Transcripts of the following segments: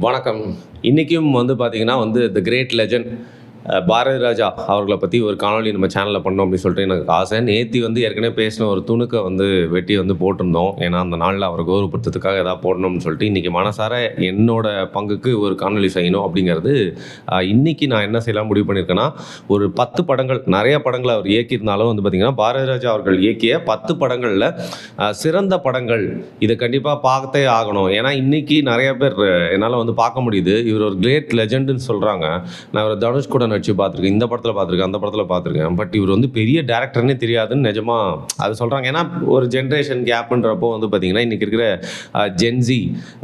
வணக்கம். இன்றைக்கும் வந்து பார்த்தீங்கன்னா தி கிரேட் லெஜண்ட் பாரதி ராஜா அவர்கள பத்தி ஒரு காணொளி நம்ம சேனல்ல பண்ணணும் அப்படின்னு சொல்லிட்டு எனக்கு ஆசை. நேத்தி ஏற்கனவே பேசின ஒரு துணுக்க வெட்டி போட்டிருந்தோம். ஏன்னா, அந்த நாள்ல அவர கௌரவப்படுத்துறதுக்காக ஏதாவது போடணும்னு சொல்லிட்டு, இன்னைக்கு மனசார என்னோட பங்குக்கு ஒரு காணொளி செய்யணும் அப்படிங்கிறது இன்னைக்கு நான் என்ன செய்யலாம் முடிவு பண்ணியிருக்கேன்னா, ஒரு 10 படங்கள், நிறைய படங்கள அவர் இயக்கியிருந்தாலும் பார்த்தீங்கன்னா, பாரதி ராஜா அவர்கள் இயக்கிய 10 படங்கள்ல சிறந்த படங்கள், இத கண்டிப்பா பார்த்தே ஆகணும். ஏன்னா, இன்னைக்கு நிறைய பேர் என்னால பார்க்க முடியுது. இவர் ஒரு கிரேட் லெஜண்ட்ன்னு சொல்றாங்க. நான் இவர தனுஷ் கூட நடிச்சு பார்த்துருக்கேன். இந்த படத்தில் பார்த்துருக்கேன், அந்த படத்தில் பார்த்துருக்கேன். பட் இவர் பெரிய டேரக்டர்னே தெரியாதுன்னு நிஜமா அது சொல்கிறாங்க. ஏன்னா, ஒரு ஜென்ரேஷன் கேப்புன்றப்போ பார்த்தீங்கன்னா, இன்றைக்கி இருக்கிற ஜென்சி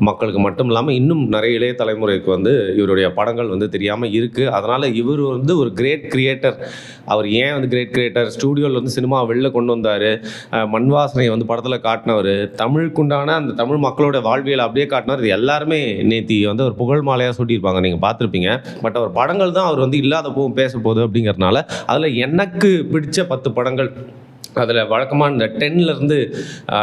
மக்களுக்கு மட்டும் இல்லாமல் இன்னும் நிறைய இளைய தலைமுறைக்கு இவருடைய படங்கள் தெரியாமல் இருக்குது. அதனால் இவர் ஒரு கிரேட் கிரியேட்டர். அவர் ஏன் கிரேட் கிரியேட்டர், ஸ்டூடியோவில் சினிமா வெளில கொண்டு வந்தார், மண் வாசனை படத்தில் காட்டினவர், தமிழுக்குண்டான அந்த தமிழ் மக்களோட வாழ்வியல் அப்படியே காட்டினார். இது எல்லாருமே நேத்தி ஒரு புகழ் மாலையாக சூட்டியிருப்பாங்க, நீங்கள் பார்த்துருப்பீங்க. பட் அவர் படங்கள் தான் அவர் இல்லாத போகும் பேச போகுது அப்படிங்கிறதுனால அதில் எனக்கு பிடிச்ச 10 படங்கள், அதில் வழக்கமாக இந்த 10லேருந்து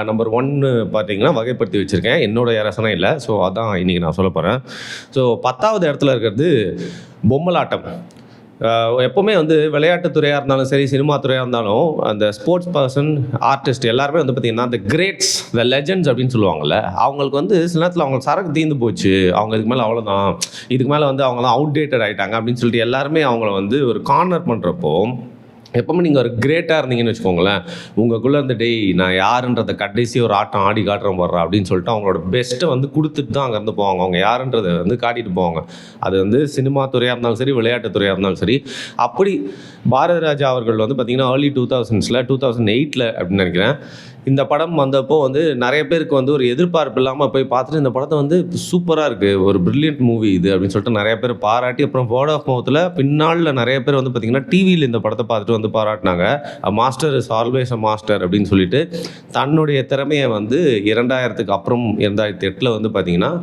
நம்பர் 1 பார்த்தீங்கன்னா வகைப்படுத்தி வச்சுருக்கேன். என்னோடய ரசனை இல்லை. ஸோ அதான் இன்றைக்கி நான் சொல்ல போகிறேன். ஸோ 10வது இடத்துல இருக்கிறது பொம்மலாட்டம். எப்போவுமே விளையாட்டுத் துறையாக இருந்தாலும் சரி, சினிமா துறையாக இருந்தாலும், அந்த ஸ்போர்ட்ஸ் பர்சன், ஆர்டிஸ்ட் எல்லாருமே பார்த்திங்கன்னா த கிரேட்ஸ், த லெஜண்ட்ஸ் அப்படின்னு சொல்லுவாங்கள்ல, அவங்களுக்கு சில நேரத்தில் அவங்களுக்கு சரக்கு தீர்ந்து போச்சு, அவங்க இதுக்கு மேலே அவ்வளோதான், இதுக்கு மேலே அவங்க தான் அவுடேட்டட் ஆகிட்டாங்க அப்படின்னு சொல்லிட்டு எல்லாருமே அவங்கள ஒரு கார்னர் பண்ணுறப்போ, எப்பவுமே நீங்கள் ஒரு கிரேட்டாக இருந்தீங்கன்னு வச்சுக்கோங்களேன், உங்களுக்குள்ளே டேய் நான் யாருன்றதை கடைசி ஒரு ஆட்டம் ஆடி காட்டுறோம் போடுறா அப்படின்னு சொல்லிட்டு அவங்களோட பெஸ்ட்டை கொடுத்துட்டு தான் அங்கேருந்து போவாங்க. அவங்க யாருன்றதை காட்டிட்டு போவாங்க. அது சினிமா துறையாக இருந்தாலும் சரி, விளையாட்டு துறையாக இருந்தாலும் சரி. அப்படி பாரதி ராஜா அவர்கள் பார்த்திங்கன்னா ஏர்லி 2000s 2008 அப்படின்னு நினைக்கிறேன், இந்த படம் வந்தப்போ நிறைய பேருக்கு ஒரு எதிர்பார்ப்பு இல்லாமல் போய் பார்த்துட்டு, இந்த படத்தை சூப்பராக இருக்குது, ஒரு பிரில்லியன்ட் மூவி இது அப்படின்னு சொல்லிட்டு நிறைய பேர் பாராட்டி, அப்புறம் வேர்ட் ஆஃப் மவுத்தில் பின்னாளில் நிறைய பேர் பார்த்திங்கன்னா டிவியில் இந்த படத்தை பார்த்துட்டு பாராட்டினாங்க. Master is always a master அப்படின்னு சொல்லிட்டு தன்னுடைய திறமையை 2000க்கு அப்புறம் 2008 பார்த்திங்கன்னா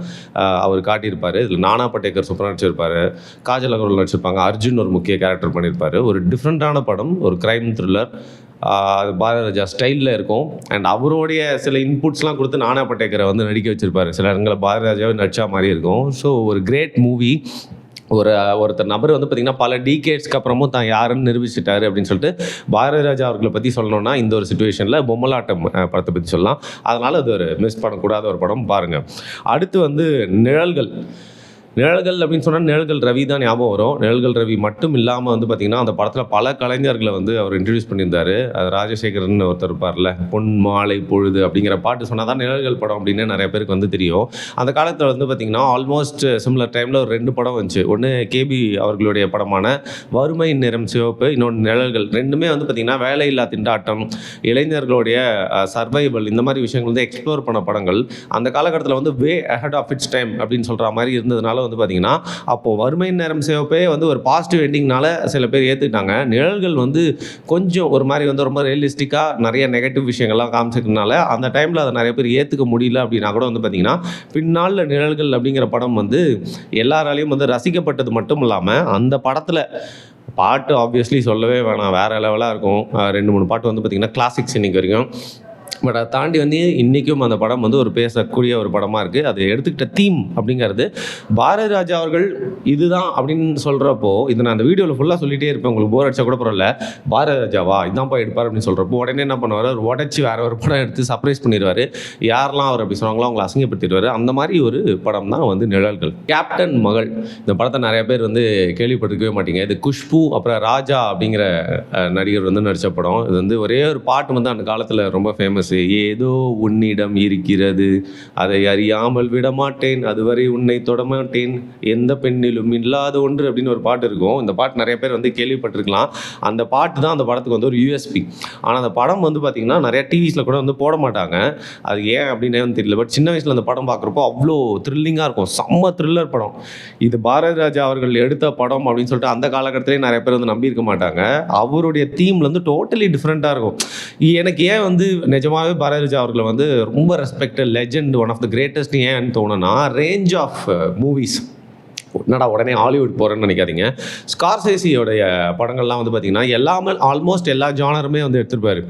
அவர் காட்டியிருப்பார். இதில் நானா பட்டேக்கர் சூப்பராக நடிச்சிருப்பார், காஜல் அகர்வால் நடிச்சிருப்பாங்க, அர்ஜுன் ஒரு முக்கிய கேரக்டர் பண்ணியிருப்பார். ஒரு டிஃப்ரெண்ட்டான படம், ஒரு க்ரைம் த்ரில்லர், பாரதி ராஜா ஸ்டைலில் இருக்கும். அண்ட் அவருடைய சில இன்புட்ஸ்லாம் கொடுத்து நானா பட்டேக்கரை நடிக்க வச்சுருப்பார். சில இடங்களில் பாரதி ராஜாவே நடிச்சா மாதிரி இருக்கும். ஸோ ஒரு கிரேட் மூவி. ஒருத்தர் நபர் பார்த்திங்கன்னா பல டீகேட்ஸ்க்கு அப்புறமும் தான் யாருன்னு நிரூபிச்சிட்டாரு அப்படின்னு சொல்லிட்டு பாரதி ராஜா அவர்களை பற்றி சொல்லணும்னா, இந்த ஒரு சிச்சுவேஷனில் பொம்மலாட்டம் படத்தை பற்றி சொல்லலாம். அதனால் அது ஒரு மிஸ் பண்ணக்கூடாத ஒரு படம், பாருங்கள். அடுத்து நிழல்கள். நிழல்கள் அப்படின்னு சொன்னால் நிழல்கள் ரவி தான் ஞாபகம் வரும். நிழல்கள் ரவி மட்டும் இல்லாமல் பார்த்திங்கன்னா அந்த படத்தில் பல கலைஞர்களை அவர் இன்ட்ரடியூஸ் பண்ணியிருந்தார். அது ராஜசேகரன் ஒருத்தர் இருப்பார்ல, பொன் மாலை பொழுது அப்படிங்கிற பாட்டு சொன்னால் தான் நிழல்கள் படம் அப்படின்னு நிறைய பேருக்கு தெரியும். அந்த காலத்தில் பார்த்திங்கன்னா ஆல்மோஸ்ட் சிமிலர் டைமில் ஒரு 2 படம் வந்துச்சு. ஒன்று கேபி அவர்களுடைய படமான வறுமை நிறம் சிவப்பு, இன்னொன்று நிழல்கள். ரெண்டுமே பார்த்திங்கன்னா வேலையில்லா திண்டாட்டம், இளைஞர்களுடைய சர்வைவல், இந்த மாதிரி விஷயங்கள் எக்ஸ்ப்ளோர் பண்ண படங்கள். அந்த காலகட்டத்தில் way ahead of its time அப்படின்னு சொல்கிற மாதிரி இருந்ததுனால பார்த்தீங்கன்னா அப்போ வறுமை நேரம் சேவப்பே ஒரு பாசிட்டிவ் எண்டிங்னால சில பேர் ஏற்றுக்கிட்டாங்க. நிழல்கள் கொஞ்சம் ஒரு மாதிரி ரொம்ப ரியலிஸ்டிக்காக நிறைய நெகட்டிவ் விஷயங்கள்லாம் காமிச்சிக்கிறதுனால அந்த டைமில் அதை நிறைய பேர் ஏற்றுக்க முடியல. அப்படின்னா கூட பார்த்தீங்கன்னா பின்னால் நிழல்கள் அப்படிங்கிற படம் எல்லாராலையும் ரசிக்கப்பட்டது மட்டும் இல்லாமல், அந்த படத்தில் பாட்டு ஆப்வியஸ்லி சொல்லவே வேணாம், வேறு லெவலாக இருக்கும். 2-3 பாட்டு பார்த்திங்கன்னா கிளாசிக்ஸ் இன்னைக்கு வரைக்கும். பட் அதை தாண்டி இன்றைக்கும் அந்த படம் ஒரு பேசக்கூடிய ஒரு படமாக இருக்குது. அது எடுத்துக்கிட்ட தீம் அப்படிங்கிறது பாரதி ராஜா அவர்கள் இதுதான் அப்படின்னு சொல்கிறப்போ, இதை நான் அந்த வீடியோவில் ஃபுல்லாக சொல்லிகிட்டே இருப்பேன், உங்களுக்கு போர் அடிச்சா கூட பரவாயில்ல, பாரதி ராஜாவா இதான்ப்பா எடுப்பார் அப்படின்னு சொல்கிறப்போ உடனே என்ன பண்ணுவார், ஒரு உடச்சி வேறு ஒரு படம் எடுத்து சர்ப்ரைஸ் பண்ணிடுவார். யாரெல்லாம் அவர் அப்படி சொன்னாங்களோ அவங்களை அசிங்கப்படுத்திடுவார். அந்த மாதிரி ஒரு படம் தான் நிழல்கள். கேப்டன் மகள், இந்த படத்தை நிறைய பேர் கேள்விப்பட்டிருக்கவே மாட்டீங்க. இது குஷ்பு அப்புறம் ராஜா அப்படிங்கிற நடிகர் நடித்த படம். இது ஒரே ஒரு பாட்டு அந்த காலத்தில் ரொம்ப ஃபேமஸ். ஏதோ உன்னிடம் இருக்கிறது, அதை அறியாமல் விடமாட்டேன், அதுவரை உன்னை தொடமாட்டேன், எந்த பெண்ணிலும் இல்லாத ஒன்று அப்படின்னு ஒரு பாட்டு இருக்கும். இந்த பாட்டு நிறைய பேர் கேள்விப்பட்டிருக்கலாம். அந்த பாட்டு தான் அந்த படத்துக்கு ஒரு யூஎஸ்பி. ஆனால் அந்த படம் பார்த்திங்கன்னா நிறைய டிவிஸில் கூட போட மாட்டாங்க. அது ஏன் அப்படின்னு தெரியல. பட் சின்ன வயசில் அந்த படம் பார்க்குறப்போ அவ்வளோ த்ரில்லிங்காக இருக்கும். செம்ம த்ரில்லர் படம். இது பாரதி ராஜா அவர்கள் எடுத்த படம் அப்படின்னு சொல்லிட்டு அந்த காலகட்டத்திலே நிறைய பேர் நம்பியிருக்க மாட்டாங்க. அவருடைய தீம்ல டோட்டலி டிஃப்ரெண்ட்டாக இருக்கும். எனக்கு ஏன் நிஜமாவே பாரதி ராஜா அவர்களை ரொம்ப respected legend, one of the greatest ஏன்னு தோணுன்னா, ரேஞ்ச் ஆஃப் மூவிஸ் என்னடா உடனே ஹாலிவுட் போகிறேன்னு நினைக்காதீங்க. ஸ்கார்சேசியோடைய படங்கள்லாம் வந்து பார்த்திங்கன்னா எல்லாமே ஆல்மோஸ்ட் எல்லா ஜானருமே வந்து எடுத்திருப்பாரு.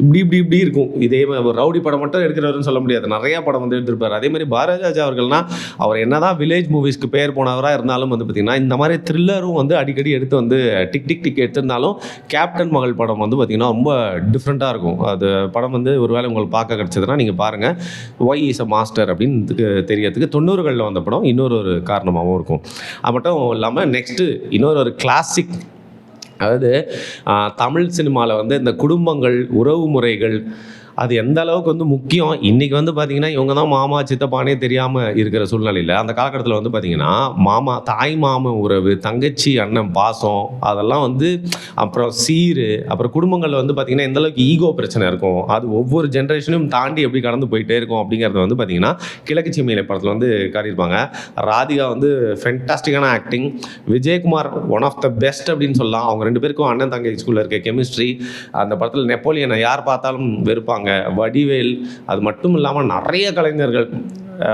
இப்படி இருக்கும். இதே ஒரு ரவுடி படம் மட்டும் எடுக்கிறவருன்னு சொல்ல முடியாது. நிறையா படம் வந்து எடுத்திருப்பாரு. அதே மாதிரி பாரதிராஜா அவர்கள்னா அவர் என்னதான் வில்லேஜ் மூவிஸ்க்கு பேர் போனவராக இருந்தாலும் வந்து பார்த்திங்கன்னா இந்த மாதிரி த்ரில்லரும் வந்து அடிக்கடி எடுத்து வந்து டிக் எடுத்திருந்தாலும் கேப்டன் மகள் படம் வந்து பார்த்திங்கன்னா ரொம்ப டிஃப்ரெண்ட்டாக இருக்கும். அது படம் வந்து ஒருவேளை உங்களுக்கு பார்க்க கிடச்சதுன்னா நீங்கள் பாருங்கள். ஒய் இஸ் அ மாஸ்டர் அப்படின்னு தெரியறதுக்கு 90களில் வந்த படம் இன்னொரு ஒரு காரணமாகவும் இருக்கும். அது மட்டும் இல்லாமல் நெக்ஸ்ட்டு இன்னொரு கிளாசிக், அதாவது தமிழ் சினிமாவில் வந்து இந்த குடும்பங்கள், உறவு முறைகள் அது எந்த அளவுக்கு வந்து முக்கியம். இன்றைக்கி வந்து பார்த்திங்கன்னா இவங்க தான் மாமா சித்தப்பானே தெரியாமல் இருக்கிற சூழ்நிலையில் அந்த காலகட்டத்தில் வந்து பார்த்திங்கன்னா தாய் மாமன் உறவு, தங்கச்சி அண்ணன் பாசம், அதெல்லாம் வந்து அப்புறம் அப்புறம் குடும்பங்களில் வந்து பார்த்திங்கன்னா எந்த அளவுக்கு ஈகோ பிரச்சனை இருக்கும், அது ஒவ்வொரு ஜென்ரேஷனையும் தாண்டி எப்படி கடந்து போயிட்டே இருக்கும் அப்படிங்கிறத வந்து பார்த்திங்கன்னா கிழக்கு சீமையிலே படத்தில் வந்து காட்டியிருப்பாங்க. ராதிகா வந்து ஃபென்டாஸ்டிக்கான acting, Vijayakumar one of the best அப்படின்னு சொல்லலாம். அவங்க 2 பேருக்கும் அண்ணன் தங்கச்சிக்குள்ளே இருக்க கெமிஸ்ட்ரி, அந்த படத்தில் நெப்போலியனை யார் பார்த்தாலும் வெறுப்பாங்க. வடிவேல், அது மட்டும் இல்லாமல் நிறைய கலைஞர்கள்.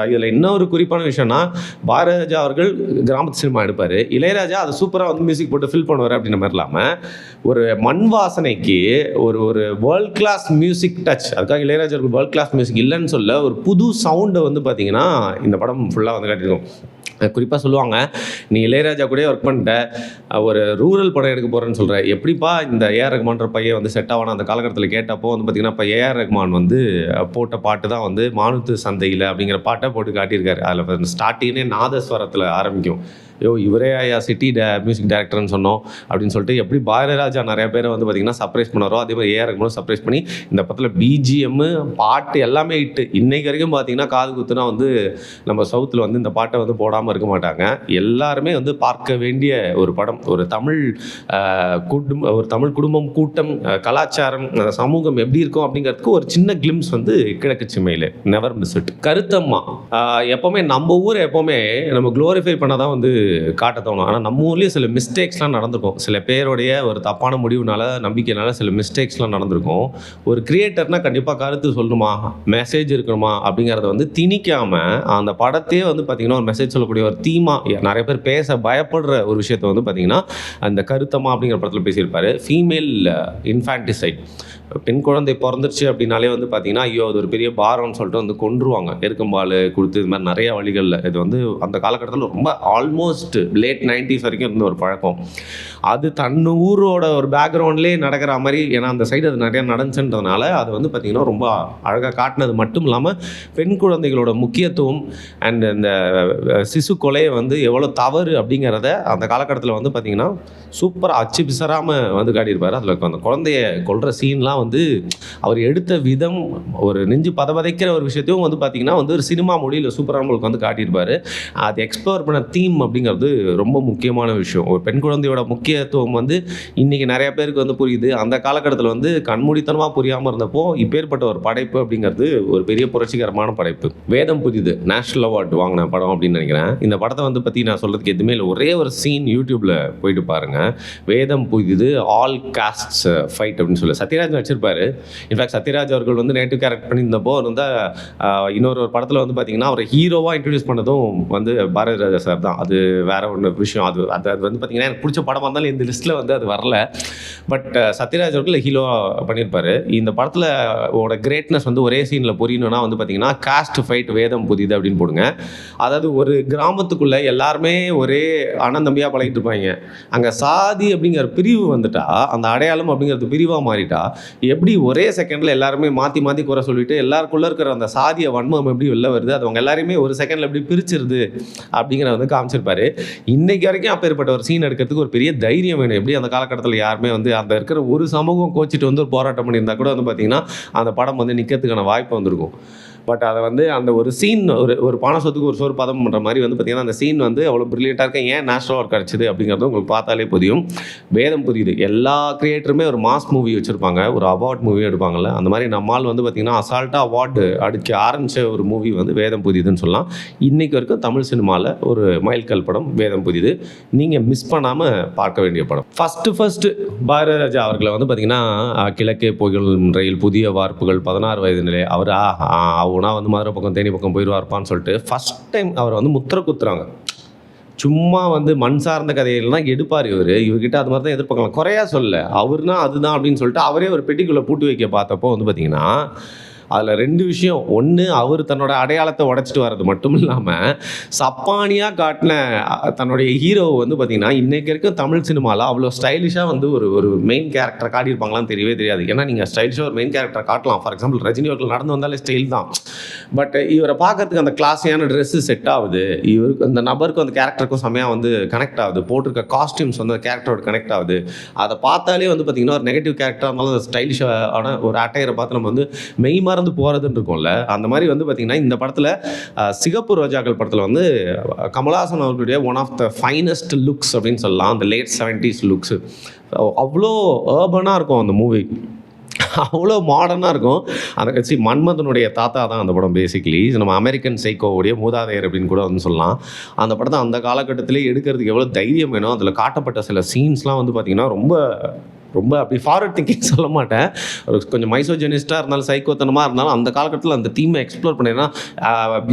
இதில் இன்னொரு குறிப்பான விஷயம்னா பாரதிராஜா அவர்கள் கிராமத்து சினிமா எடுப்பார், இளையராஜா அது சூப்பராக வந்து மியூசிக் போட்டு ஃபில் பண்ணுவார் அப்படின்ற மாதிரி இல்லாமல் ஒரு மண் வாசனைக்கு ஒரு வேர்ல்ட் கிளாஸ் மியூசிக் டச். அதுக்காக இளையராஜா வேர்ல்ட் கிளாஸ் மியூசிக் இல்லைன்னு சொல்ல, ஒரு புது சவுண்டை வந்து பார்த்திங்கன்னா இந்த படம் ஃபுல்லாக வந்து காட்டியிருக்கும். குறிப்பாக சொல்லுவாங்க, நீ இளையராஜா கூட ஒர்க் பண்ணிட்ட, ஒரு ரூரல் படம் எடுக்க போகிறேன்னு சொல்கிற, எப்படிப்பா இந்த ஏஆர் ரஹ்மான்ற பையன் வந்து செட் ஆவான அந்த காலகட்டத்தில் கேட்டப்போ வந்து பார்த்திங்கன்னா இப்போ ஏஆர் ரஹ்மான் வந்து போட்ட பாட்டு தான் வந்து மானுத்து சந்தையில் அப்படிங்கிற பாட்டை போட்டு காட்டியிருக்காரு. அதில் ஸ்டார்டிங்கே நாதஸ்வரத்தில் ஆரம்பிக்கும். இவரே ஐயா சிட்டி மியூசிக் டைரக்டர்னு சொன்னோம் அப்படின்னு சொல்லிட்டு எப்படி பாரதிராஜா நிறைய பேரை வந்து பார்த்திங்கன்னா சர்ப்ரைஸ் பண்ணாரோ, அதே மாதிரி ஏஆர் ரஹ்மானும் சர்ப்ரைஸ் பண்ணி இந்த படத்தில் பிஜிஎம் பாட்டு எல்லாமே இட்டு இன்னைக்கு வரைக்கும் பார்த்திங்கன்னா காது குத்துனா வந்து நம்ம சவுத்தில் வந்து இந்த பாட்டை வந்து போடாமல் இருக்க மாட்டாங்க. எல்லாருமே வந்து பார்க்க வேண்டிய ஒரு படம். ஒரு தமிழ் குடும்பம், கூட்டம், கலாச்சாரம், சமூகம் எப்படி இருக்கும் அப்படிங்கிறதுக்கு ஒரு சின்ன கிளிம்ஸ் வந்து கிழக்கு சீமையில். Never miss it. கருத்தம்மா எப்போவுமே நம்ம ஊரை எப்போவுமே நம்ம க்ளோரிஃபை பண்ண தான் வந்து காட்ட தோணும். ஆனால் நம்ம ஊர்லேயும் சில மிஸ்டேக்ஸ்லாம் நடந்திருக்கும். சில பேருடைய ஒரு தப்பான முடிவுனால, நம்பிக்கையினால சில மிஸ்டேக்ஸ்லாம் நடந்திருக்கும். ஒரு கிரியேட்டர்னால் கண்டிப்பாக கருத்து சொல்லணுமா, மெசேஜ் இருக்கணுமா அப்படிங்கிறத வந்து திணிக்காமல் அந்த படத்தையே வந்து பார்த்திங்கன்னா ஒரு மெசேஜ் சொல்லக்கூடிய ஒரு தீமாக நிறைய பேர் பேச பயப்படுற ஒரு விஷயத்தை வந்து பார்த்திங்கன்னா அந்த கருத்தம்மா அப்படிங்கிற படத்தில் பேசியிருப்பார். ஃபீமேல் இன்ஃபான்டிசைட், பெண் குழந்தை பிறந்துருச்சு அப்படின்னாலே வந்து பார்த்திங்கன்னா ஐயோ அது ஒரு பெரிய பாரம்னு சொல்லிட்டு வந்து கொன்றுவாங்க. எருக்கம்பால் கொடுத்து இது மாதிரி நிறையா வழிகளில். இது வந்து அந்த காலகட்டத்தில் ரொம்ப ஆல்மோஸ்ட் லேட் 90s வரைக்கும் இருந்த ஒரு பழக்கம். அது தன் ஊரோட ஒரு பேக்ரவுண்ட்லேயே நடக்கிற மாதிரி, ஏன்னா அந்த சைடு அது நிறையா நடந்துச்சுன்றதுனால அது வந்து பார்த்திங்கன்னா ரொம்ப அழகாக காட்டினது மட்டும் இல்லாமல் பெண் குழந்தைகளோட முக்கியத்துவம் அண்ட் இந்த சிசு கொலையை வந்து எவ்வளோ தவறு அப்படிங்கிறத அந்த காலகட்டத்தில் வந்து பார்த்திங்கன்னா சூப்பராக அச்சு பிசராமல் வந்து காட்டியிருப்பார். அதில் அந்த குழந்தைய கொல்ற சீன்லாம் வந்து அவர் எடுத்த விதம், ஒரு நெஞ்சு பதவதைக்கிற ஒரு விஷயத்தையும் வந்து பார்த்திங்கன்னா வந்து ஒரு சினிமா மொழியில் சூப்பராக நம்மளுக்கு வந்து காட்டியிருப்பார். அது எக்ஸ்ப்ளோர் பண்ண தீம் அப்படிங்கிறது ரொம்ப முக்கியமான விஷயம். ஒரு பெண் குழந்தையோட முக்கியத்துவம் வந்து இன்றைக்கி நிறையா பேருக்கு வந்து புரியுது. அந்த காலகட்டத்தில் வந்து கண்மூடித்தனமாக புரியாமல் இருந்தப்போ இப்பேற்பட்ட ஒரு படைப்பு அப்படிங்கிறது ஒரு பெரிய புரட்சிகரமான படைப்பு. வேதம் புதிது நேஷ்னல் அவார்டு வாங்கின படம் அப்படின்னு நினைக்கிறேன். இந்த படத்தை வந்து பற்றி நான் சொல்கிறதுக்கு எதுவுமே இல்லை. ஒரே ஒரு சீன் யூடியூப்பில் போயிட்டு பாருங்கள். வேதம் புதிது ஆல் காஸ்ட்ஸ் ஃபைட் அப்படின்னு சொல்லி சத்யராஜ் வச்சிருப்பாரு. இன்ஃபேக்ட் சத்யராஜ் அவர்கள் வந்து நேட்டிவ் கேரக்டர் பண்ணியிருந்தப்போ வந்து இன்னொரு படத்தில் வந்து பார்த்திங்கன்னா அவர் ஹீரோவாக இன்ட்ரடியூஸ் பண்ணதும் வந்து பாரதிராஜா சார் தான். அது வேற ஒன்று விஷயம். அது வந்து பார்த்திங்கன்னா எனக்கு பிடிச்ச படமாக இருந்தாலும் இந்த லிஸ்ட்டில் வந்து அது வரல. பட் சத்யராஜ் அவர்கள் ஹீரோவாக பண்ணியிருப்பார். இந்த படத்தில் ஓட கிரேட்னஸ் வந்து ஒரே சீனில் புரியணும்னா வந்து பார்த்திங்கன்னா காஸ்ட் ஃபைட் வேதம் புதிது அப்படின்னு போடுங்க. அதாவது ஒரு கிராமத்துக்குள்ளே எல்லாருமே ஒரே அண்ணன் தம்பியாக பழகிட்டு இருப்பாங்க. அங்கே சாதி அப்படிங்கிற பிரிவு வந்துட்டா, அந்த அடையாளம் அப்படிங்கிறது பிரிவாக மாறிட்டா எப்படி ஒரே செகண்டில் எல்லாருமே மாற்றி மாற்றி குறை சொல்லிட்டு எல்லாருக்குள்ளே இருக்கிற அந்த சாதிய வன்மம் எப்படி வெளில வருது, அது அவங்க எல்லாருமே ஒரு செகண்டில் எப்படி பிரிச்சிருது அப்படிங்கிற வந்து காமிச்சிருப்பாரு. இன்னைக்கு வரைக்கும் அப்பேற்பட்ட ஒரு சீன் எடுக்கிறதுக்கு ஒரு பெரிய தைரியம் வேணும். எப்படி அந்த காலகட்டத்தில் யாருமே வந்து அந்த இருக்கிற ஒரு சமூகம் கோச்சிட்டு வந்து ஒரு போராட்டம் பண்ணியிருந்தா கூட வந்து பார்த்திங்கன்னா அந்த படம் வந்து நிற்கிறதுக்கான வாய்ப்பு வந்திருக்கும். பட் அதை வந்து அந்த ஒரு சீன் ஒரு பானை சொத்துக்கு ஒரு சோறு பதம் பண்ணுற மாதிரி வந்து பார்த்திங்கன்னா அந்த சீன் வந்து அவ்வளோ ப்ரில்லியண்ட்டாக இருக்க. ஏன் நேஷனல் அவார்டு கிடச்சிது அப்படிங்கிறது உங்களுக்கு பார்த்தாலே புரியும். வேதம் புரியுது எல்லா கிரியேட்டருமே ஒரு மாஸ் மூவி வச்சுருப்பாங்க, ஒரு அவார்ட் மூவி எடுப்பாங்கள்ல. அந்த மாதிரி நம்மால் வந்து பார்த்திங்கன்னா அசால்ட்டாக அவார்டு அடிக்க ஆரம்பித்த ஒரு மூவி வந்து வேதம் புரியுதுன்னு சொல்லலாம். இன்றைக்கி வரைக்கும் தமிழ் சினிமாவில் ஒரு மைல்கல் படம் வேதம் புரியுது. நீங்கள் மிஸ் பண்ணாமல் பார்க்க வேண்டிய படம். ஃபஸ்ட்டு பாரதிராஜா அவர்களை வந்து பார்த்திங்கன்னா கிழக்கே புகழும் ரயில், புதிய வார்ப்புகள், 16 வயது நிலை, அவர் அவனா வந்து மதுரை பக்கம் தேனி பக்கம் போயிடுவார்ப்பான்னு சொல்லிட்டு ஃபஸ்ட் டைம் அவரை வந்து முத்திரை குத்துறாங்க. சும்மா வந்து மண் சார்ந்த கதைகள்லாம் எடுப்பார் இவர்கிட்ட அது மாதிரி தான் எதிர்பார்க்கலாம். குறையா சொல்லல. அவர்னா அதுதான் அப்படின்னு சொல்லிட்டு அவரே ஒரு பெட்டிக்குள்ள பூட்டி வைக்க பார்த்தப்போ வந்து பார்த்தீங்கன்னா, அதில 2 விஷயம். ஒண்ணு அவரு தன்னோட அடையாளத்த உடைச்சிட்டு வர்றது மட்டும் இல்லாம, சப்பானியா காட்டின தன்னுடைய ஹீரோவ வந்து பார்த்தீங்கன்னா, இன்னைக்கு வரைக்கும் தமிழ் சினிமால அவ்வளோ ஸ்டைலிஷா வந்து ஒரு ஒரு மெயின் கேரக்டர காட்டியிருப்பாங்களான்னு தெரியவே தெரியாது. ஏன்னா நீங்க ஸ்டைலிஷா ஒரு மெயின் கேரக்டர காட்டலாம். ஃபார் எக்ஸாம்பிள் ரஜினி அவர்கள் நடந்து வந்தாலே ஸ்டைல் தான். பட் இவர பார்க்கறதுக்கு அந்த கிளாஸியான ட்ரெஸ் செட் ஆகுது. இவருக்கு அந்த நபருக்கும் அந்த கேரக்டருக்கும் செம்மையா வந்து கனெக்ட் ஆகுது. போட்டிருக்க காஸ்டியூம்ஸ் வந்து அந்த கேரக்டரோட கனெக்ட் ஆகுது. அத பார்த்தாலே வந்து பார்த்தீங்கன்னா, ஒரு நெகட்டிவ் கேரக்டரா இருந்தாலும் ஸ்டைலிஷான ஒரு அட்டையர பார்த்து நம்ம வந்து மெய் மறந்து போறதுன்னு இருக்கும்ல. அந்த மாதிரி வந்து பார்த்தீங்கன்னா, இந்த படத்துல சிகப்பு ரோஜாக்கள் படத்துல வந்து கமலஹாசன் அவர்களுடைய one of the finest looks அப்படின்னு சொல்லலாம். அந்த லேட் 70s லுக்ஸ். அவ்வளோ அர்பனா இருக்கும் அந்த மூவி. அவ்வளோ மாடர்னாக இருக்கும். அந்த கட்சி மன்மதனுடைய தாத்தா தான் அந்த படம் பேசிக்கலி. நம்ம அமெரிக்கன் சைக்கோவுடைய மூதாதையர் அப்படின்னு கூட வந்து சொல்லலாம். அந்த படத்தை அந்த காலகட்டத்திலே எடுக்கிறதுக்கு எவ்வளோ தைரியம் வேணும். அதில் காட்டப்பட்ட சில சீன்ஸ்லாம் வந்து பார்த்திங்கன்னா ரொம்ப ரொம்ப அப்படி ஃபார்வர்ட் திங்கிங் சொல்ல மாட்டேன். ஒரு கொஞ்சம் மைசோஜெனிஸ்டாக இருந்தாலும் சைக்கோத்தனமாக இருந்தாலும் அந்த காலகட்டத்தில் அந்த தீமை எக்ஸ்ப்ளோர் பண்ணினா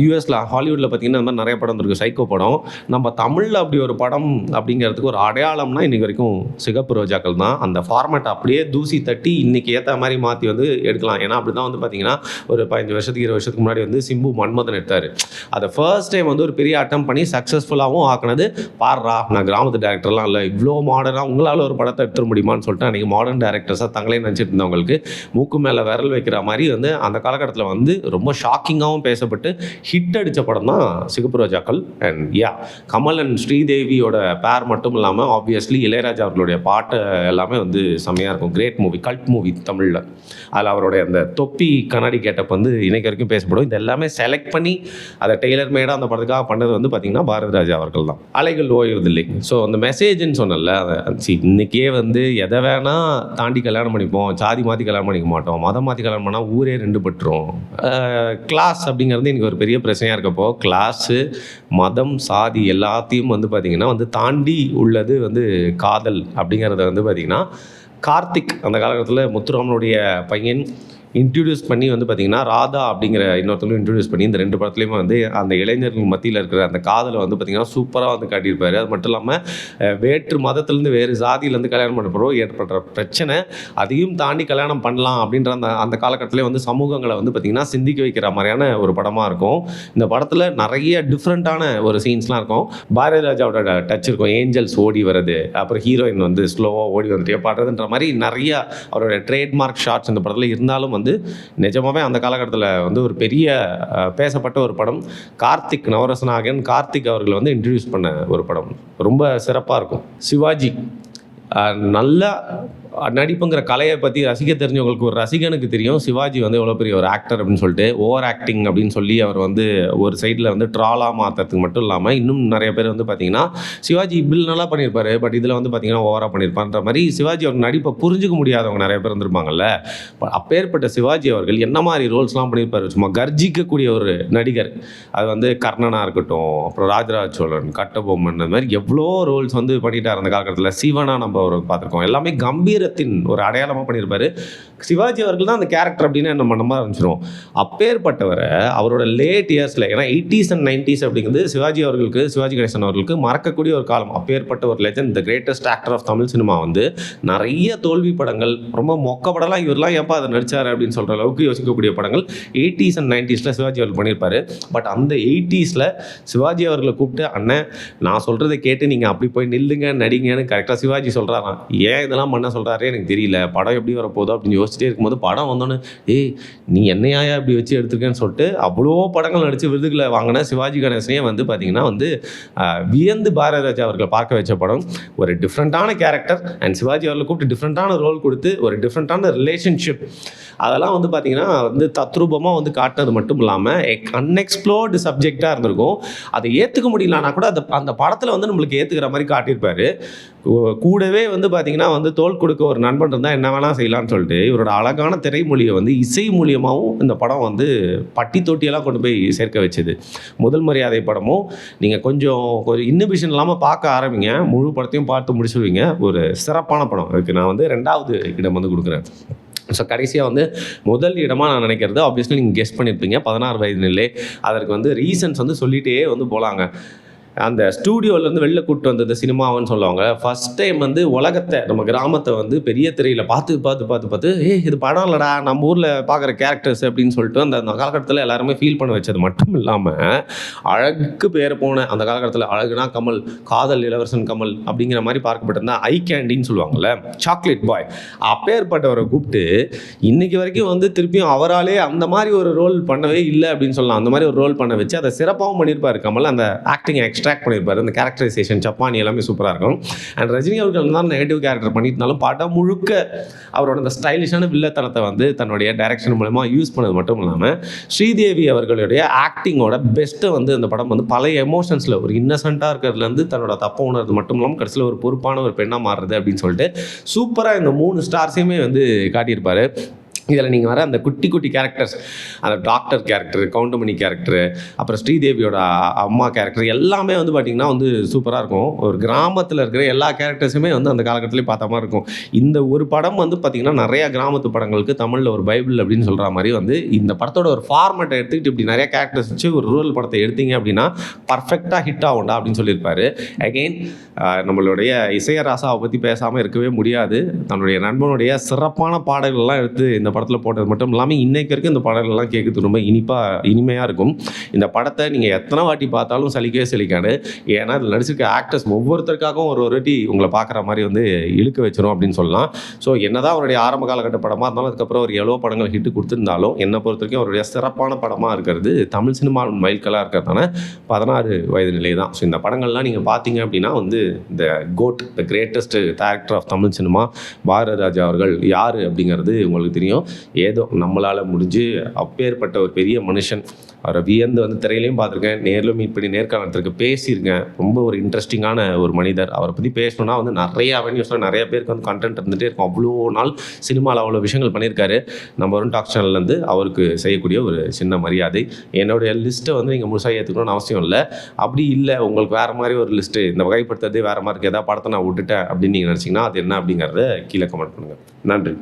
யூஎஸில் ஹாலிவுட்டில் பார்த்திங்கன்னா இந்த மாதிரி நிறைய படம் இருக்குது சைக்கோ படம். நம்ம தமிழில் அப்படி ஒரு படம் அப்படிங்கிறதுக்கு ஒரு அடையாளம்னா இன்றைக்கி வரைக்கும் சிகப்பு ரோஜாக்கள் தான். அந்த ஃபார்மேட் அப்படியே தூசி தட்டி இன்றைக்கி ஏற்ற மாதிரி மாற்றி வந்து எடுக்கலாம். ஏன்னா அப்படி தான் வந்து பார்த்திங்கன்னா ஒரு 15 வருஷத்துக்கு 20 வருஷத்துக்கு முன்னாடி வந்து சிம்பு மன்மதன் எடுத்தார். அதை ஃபர்ஸ்ட் டைம் வந்து ஒரு பெரிய அட்டம் பண்ணி சக்ஸஸ்ஃபுல்லாகவும் ஆக்குனது. பாடுறா நான் கிராமத்து டேரக்டர்லாம் இல்லை, இவ்வளோ மாடர்னாக உங்களால் ஒரு படத்தை எடுத்துட முடியுமான்னு சொல்லிட்டு அன்றைக்கி மாடர்ன் டேரக்டர்ஸாக தங்களே நினச்சிட்டு இருந்தவங்களுக்கு மூக்கு மேலே விரல் வைக்கிற மாதிரி வந்து அந்த காலகட்டத்தில் வந்து ரொம்ப ஷாக்கிங்காகவும் பேசப்பட்டு ஹிட் அடித்த படம் தான் சிகப்பு ரோஜாக்கள். அண்ட் கமல் அண்ட் ஸ்ரீதேவியோட பேர் மட்டும் இல்லாமல் ஆப்வியஸ்லி இளையராஜா அவர்களுடைய பாட்டு எல்லாமே வந்து செம்மையாக இருக்கும். கிரேட் மூவி, கல்ட் மூவி தமிழில். அதில் அவருடைய அந்த தொப்பி கண்ணாடி கேட்டப் வந்து இன்னைக்கு வரைக்கும் பேசப்படும். இது எல்லாமே செலக்ட் பண்ணி அதை டெய்லர் மேடாக அந்த படத்துக்காக பண்ணது வந்து பார்த்திங்கன்னா பாரதி ராஜா அவர்கள் தான். அலைகள் ஓய்வதில்லை. ஸோ அந்த மெசேஜ்ன்னு சொன்னல, இன்றைக்கே வந்து எதை வேணால் தாண்டி கல்யாணம் பண்ணிப்போம், சாதி மாற்றி கல்யாணம் பண்ணிக்க மாட்டோம், மதம் மாற்றி கல்யாணம் பண்ணால் ஊரே 2 பட்டுரும். கிளாஸ் அப்படிங்கிறது இன்றைக்கி ஒரு பெரிய பிரச்சனையாக இருக்கப்போ கிளாஸு மதம் சாதி எல்லாத்தையும் வந்து பார்த்திங்கன்னா வந்து தாண்டி உள்ளது வந்து காதல் அப்படிங்கிறத வந்து பார்த்திங்கன்னா கார்த்திக் அந்த காலகட்டத்தில் முத்துராமனுடைய பையன் இன்ட்ரடியூஸ் பண்ணி வந்து பார்த்திங்கன்னா ராதா அப்படிங்கிற இன்னொருத்தவங்களும் இன்ட்ரடியூஸ் பண்ணி இந்த 2 படத்துலையுமே வந்து அந்த இளைஞர்கள் மத்தியில் இருக்கிற அந்த காதலை வந்து பார்த்திங்கன்னா சூப்பராக வந்து காட்டியிருப்பார். அது மட்டும் இல்லாமல் வேற்று மதத்துலேருந்து வேறு ஜாதியிலேருந்து கல்யாணம் பண்ணுறப்போ ஏற்படுற பிரச்சனை அதையும் தாண்டி கல்யாணம் பண்ணலாம் அப்படின்ற அந்த காலகட்டத்திலே வந்து சமூகங்களை வந்து பார்த்திங்கன்னா சிந்திக்க வைக்கிற மாதிரியான ஒரு படமாக இருக்கும். இந்த படத்தில் நிறைய டிஃப்ரெண்ட்டான ஒரு சீன்ஸ்லாம் இருக்கும். பாரதி ராஜாவோட டச் இருக்கும். ஏஞ்சல்ஸ் ஓடி வர்றது, அப்புறம் ஹீரோயின் வந்து ஸ்லோவாக ஓடி வந்துட்டே பாடுறதுன்ற மாதிரி நிறையா அவரோட ட்ரேட்மார்க் ஷாட்ஸ் இந்த படத்தில் இருந்தாலும் வந்து நிஜமாவே அந்த காலகட்டத்தில் வந்து ஒரு பெரிய பேசப்பட்ட ஒரு படம். கார்த்திக் நவரசநாயகன் கார்த்திக் அவர்களை வந்து இன்ட்ரடியூஸ் பண்ண ஒரு படம். ரொம்ப சிறப்பாக இருக்கும். சிவாஜி நல்லா நடிப்புங்கிற கலையை பற்றி ரசிக்க தெரிஞ்சவங்களுக்கு ஒரு ரசிகனுக்கு தெரியும் சிவாஜி வந்து எவ்வளோ பெரிய ஒரு ஆக்டர் அப்படின்னு சொல்லிட்டு. ஓவர் ஆக்டிங் அப்படின்னு சொல்லி அவர் வந்து ஒரு சைடில் வந்து ட்ராலாக மாற்றுறதுக்கு மட்டும் இல்லாமல் இன்னும் நிறைய பேர் வந்து பார்த்திங்கன்னா சிவாஜி பில் நல்லா பண்ணியிருப்பார், பட் இதில் வந்து பார்த்திங்கன்னா ஓவராக பண்ணியிருப்பான்ற மாதிரி சிவாஜி அவர் நடிப்பை புரிஞ்சிக்க முடியாதவங்க நிறைய பேர் இருந்திருப்பாங்கல்ல. அப்பேற்பட்ட சிவாஜி அவர்கள் என்ன மாதிரி ரோல்ஸ்லாம் பண்ணியிருப்பார். சும்மா கர்ஜிக்கக்கூடிய ஒரு நடிகர். அது வந்து கர்ணனாக இருக்கட்டும், அப்புறம் ராஜராஜ சோழன், கட்டபொம்மன், அந்த மாதிரி எவ்வளோ ரோல்ஸ் வந்து பண்ணிட்டார் அந்த காலகட்டத்தில். சிவனா நம்ம அவர் பார்த்துருக்கோம். எல்லாமே கம்பீர ஒரு அடையாளமாக பண்ணியிருப்பாரு. சிவாஜி அவர்கள் தான் அந்த கேரக்டர் அப்படின்னு நம்ம நம்ப ஆரம்பிச்சிடும். அப்பேற்பட்டவரை அவரோட லேட் இயர்ஸில், ஏன்னா 80s and 90s அப்படிங்கிறது சிவாஜி அவர்களுக்கு, சிவாஜி கணேசன் அவர்களுக்கு மறக்கக்கூடிய ஒரு காலம். அப்பேற்பட்ட ஒரு legend, the greatest actor of Tamil cinema வந்து நிறைய தோல்வி படங்கள், ரொம்ப மொக்க படம்லாம் இவரெல்லாம் ஏப்பா அதை நடிச்சார் அப்படின்னு சொல்கிற அளவுக்கு யோசிக்கக்கூடிய படங்கள் 80s and 90s சிவாஜி அவர்கள் பண்ணியிருப்பாரு. பட் அந்த 80s சிவாஜி அவர்களை கூப்பிட்டு அண்ணன் நான் சொல்கிறத கேட்டு நீங்கள் அப்படி போய் நில்லுங்க நடிங்கன்னு கரெக்டாக சிவாஜி சொல்கிறாராம். ஏன் இதெல்லாம் பண்ண சொல்கிறாரு எனக்கு தெரியல, படம் எப்படி வரப்போதோ அப்படின்னு யோசிச்சுட்டே இருக்கும்போது படம் வந்தோன்னு நீ என்னையா இப்படி வச்சு எடுத்துருக்கேன்னு சொல்லிட்டு அவ்வளோ படங்கள் நடித்து விருதுகளை வாங்கின சிவாஜி கணேசனே வந்து பார்த்திங்கன்னா வந்து வியந்து பாரதி ராஜா அவர்களை பார்க்க வச்ச படம். ஒரு டிஃப்ரெண்ட்டான கேரக்டர் அண்ட் சிவாஜி அவர்களை கூப்பிட்டு டிஃப்ரெண்ட்டான ரோல் கொடுத்து ஒரு டிஃப்ரெண்ட்டான ரிலேஷன்ஷிப் அதெல்லாம் வந்து பார்த்திங்கன்னா வந்து தத்ரூபமாக வந்து காட்டினது மட்டும் இல்லாமல் அன்எக்ஸ்ப்ளோர்டு சப்ஜெக்டாக இருந்திருக்கும். அதை ஏற்றுக்க முடியலன்னா கூட அந்த படத்தில் வந்து நம்மளுக்கு ஏற்றுக்கிற மாதிரி காட்டியிருப்பார். கூடவே வந்து பார்த்திங்கன்னா வந்து தோல் கொடுக்க ஒரு நண்பன் இருந்தால் என்ன வேணால் செய்யலான்னு சொல்லிட்டு இவரோட அழகான திரைமொழியை வந்து இசை மூலியமாகவும் இந்த படம் வந்து பட்டி தொட்டியெல்லாம் கொண்டு போய் சேர்க்க வச்சுது. முதல் மரியாதை படமும் நீங்கள் கொஞ்சம் இன்னிபிஷன் இல்லாமல் பார்க்க ஆரம்பிங்க, முழு படத்தையும் பார்த்து முடிச்சுடுவீங்க. ஒரு சிறப்பான படம். அதுக்கு நான் வந்து 2வது இடம் வந்து கொடுக்குறேன். ஸோ கடைசியாக வந்து முதல் இடமாக நான் நினைக்கிறது ஆப்வியஸ்லி நீங்கள் கெஸ் பண்ணியிருப்பீங்க 16 வயது நிலை. அதற்கு வந்து ரீசன்ஸ் வந்து சொல்லிகிட்டே வந்து போகலாங்க. அந்த ஸ்டூடியோலேருந்து வெளில கூப்பிட்டு வந்தது சினிமாவுன்னு சொல்லுவாங்க. ஃபஸ்ட் டைம் வந்து உலகத்தை நம்ம கிராமத்தை வந்து பெரிய திரையில் பார்த்து இது படம் இல்லைடா நம்ம ஊரில் பார்க்குற கேரக்டர்ஸ் அப்படின்னு சொல்லிட்டு அந்த அந்த காலகட்டத்தில் எல்லாருமே ஃபீல் பண்ண வச்சது மட்டும் இல்லாமல் அழகுக்கு பேர் போன அந்த காலகட்டத்தில் அழகுனா கமல், காதல் இளவரசன் கமல் அப்படிங்கிற மாதிரி பார்க்கப்பட்டிருந்தா ஐ கேண்டின்னு சொல்லுவாங்கள்ல, சாக்லேட் பாய், அப்பேற்பட்டவரை கூப்பிட்டு இன்னைக்கு வரைக்கும் வந்து திருப்பியும் அவராலே அந்த மாதிரி ஒரு ரோல் பண்ணவே இல்லை அப்படின்னு சொல்லலாம். அந்த மாதிரி ஒரு ரோல் பண்ண வச்சு அதை சிறப்பாகவும் பண்ணியிருப்பார் கமல். அந்த ஆக்டிங் எக்ஸ்ட்ராக்ட் பண்ணியிருப்பார். அந்த கேரக்டரைசேஷன் சப்பானி எல்லாமே சூப்பராக இருக்கும். அண்ட் ரஜினி அவர்கள் தான் நெகட்டிவ் கேரக்டர் பண்ணியிருந்தாலும் படம் முழுக்க அவரோட அந்த ஸ்டைலிஷான வில்லத்தனத்தை வந்து தன்னுடைய டைரக்ஷன் மூலமா யூஸ் பண்ணது மட்டும் இல்லாமல் ஸ்ரீதேவி அவர்களுடைய ஆக்டிங்கோட பெஸ்ட்டை வந்து அந்த படம் வந்து பல எமோஷன்ஸில் ஒரு இன்னசென்ட்டாக இருக்கிறதுலேருந்து தன்னோட தப்பை உணர்றது மட்டும் இல்லாமல் கடைசியில் ஒரு பொறுப்பான ஒரு பெண்ணாக மாறுறது அப்படின்னு சொல்லிட்டு சூப்பராக இந்த 3 ஸ்டார்ஸையுமே வந்து காட்டியிருப்பார். இதில் நீங்கள் வர அந்த குட்டி குட்டி கேரக்டர்ஸ், அந்த டாக்டர் கேரக்டர், கவுண்டமணி கேரக்டரு, அப்புறம் ஸ்ரீதேவியோட அம்மா கேரக்டர் எல்லாமே வந்து பார்த்திங்கன்னா வந்து சூப்பராக இருக்கும். ஒரு கிராமத்தில் இருக்கிற எல்லா கேரக்டர்ஸுமே வந்து அந்த காலகட்டத்திலே பார்த்த மாதிரி இருக்கும். இந்த ஒரு படம் வந்து பார்த்திங்கன்னா நிறையா கிராமத்து படங்களுக்கு தமிழில் ஒரு பைபிள் அப்படின்னு சொல்கிற மாதிரி வந்து இந்த படத்தோட ஒரு ஃபார்மேட்டை எடுத்துக்கிட்டு இப்படி நிறையா கேரக்டர்ஸ் வச்சு ஒரு ரூரல் படத்தை எடுத்தீங்க அப்படின்னா பர்ஃபெக்டாக ஹிட் ஆகும்டா அப்படின்னு சொல்லியிருப்பார். அகெயின் நம்மளுடைய இசையராசாவை பற்றி பேசாமல் இருக்கவே முடியாது. தன்னுடைய நண்பனுடைய சிறப்பான பாடல்கள்லாம் எடுத்து இந்த படத்தில் போட்டது மட்டும் இல்லாமல் இன்றைக்கு வரைக்கும் இந்த பாடல்கள்லாம் கேட்குறது ரொம்ப இனிமையாக இருக்கும். இந்த படத்தை நீங்கள் எத்தனை வாட்டி பார்த்தாலும் சலிக்கவே சலிக்காது. ஏன்னா இதில் நடிச்சிருக்க ஆக்டர்ஸ் ஒவ்வொருத்தருக்காகவும் ஒரு வாட்டி உங்களை பார்க்குற மாதிரி வந்து இழுக்க வச்சிடும் அப்படின்னு சொல்லலாம். ஸோ என்னதான் அவருடைய ஆரம்ப காலகட்ட படமாக இருந்தாலும் அதுக்கப்புறம் ஒரு எவ்வளோ படங்கள் ஹிட்டு கொடுத்துருந்தாலும் என்னை பொறுத்த வரைக்கும் அவருடைய சிறப்பான படமாக இருக்கிறது தமிழ் சினிமா மைல்கல்லாக இருக்கிறதான 16 வயது நிலை தான். ஸோ இந்த படங்கள்லாம் நீங்கள் பார்த்தீங்க அப்படின்னா வந்து இந்த goat, the greatest director of Tamil cinema Bharathi Raja அவர்கள் யார் அப்படிங்கிறது உங்களுக்கு தெரியும். ஏதோ நம்மளால் முடிஞ்சு அப்பேற்பட்ட ஒரு பெரிய மனுஷன், அவரை வியந்து வந்து திரையிலையும் பார்த்துருக்கேன், நேரில் மீட் பண்ணி நேர்காணத்திற்கு பேசியிருக்கேன். ரொம்ப ஒரு இன்ட்ரெஸ்டிங்கான ஒரு மனிதர். அவரை பற்றி பேசணுன்னா வந்து நிறைய அவென்யூஸில் நிறைய பேருக்கு வந்து கண்டென்ட் இருந்துகிட்டே இருக்கும். அவ்வளோ நாள் சினிமாவில் அவ்வளோ விஷயங்கள் பண்ணியிருக்காரு. நம்ம ஒரு டாக் சேனல்லேருந்து அவருக்கு செய்யக்கூடிய ஒரு சின்ன மரியாதை. என்னுடைய லிஸ்ட்டை வந்து நீங்கள் முழுசாக ஏற்றுக்கணும்னு அவசியம் இல்லை. அப்படி இல்லை உங்களுக்கு வேறு மாதிரி ஒரு லிஸ்ட்டு, இந்த வகைப்படுத்துறதே வேறு மாதிரி இருக்குது, ஏதாவது படத்தை நான் விட்டுட்டேன் அப்படின்னு நீங்கள் நினச்சிங்கன்னா அது என்ன அப்படிங்கிறத கீழே கமெண்ட் பண்ணுங்கள். நன்றி.